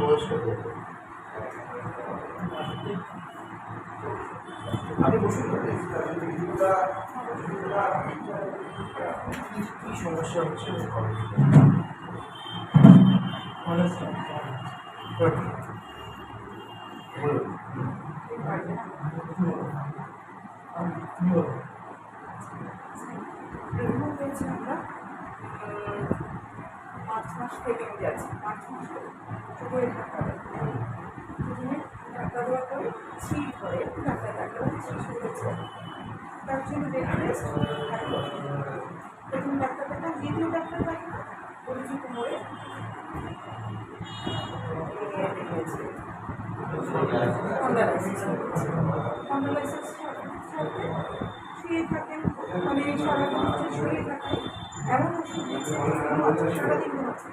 বয়স কত? আপনি বসুন। কি সমস্যা হচ্ছে? আমরা 5 মাস থেকে যাচ্ছি, 5 মাস করে ধাক্কা প্রথমে ধাক্কা দেওয়ার পরে ছিট করে ধাক্কা ছিট হয়েছে, তার জন্য প্রথম ডাক্তার দেখা, দ্বিতীয় ডাক্তার দেখা পরিচিত হয়ে শুয়ে থাকেন, মানে সারাদিন শুয়ে থাকেন, এমন ওষুধ দিচ্ছে সারাদিন ঘুমাচ্ছে,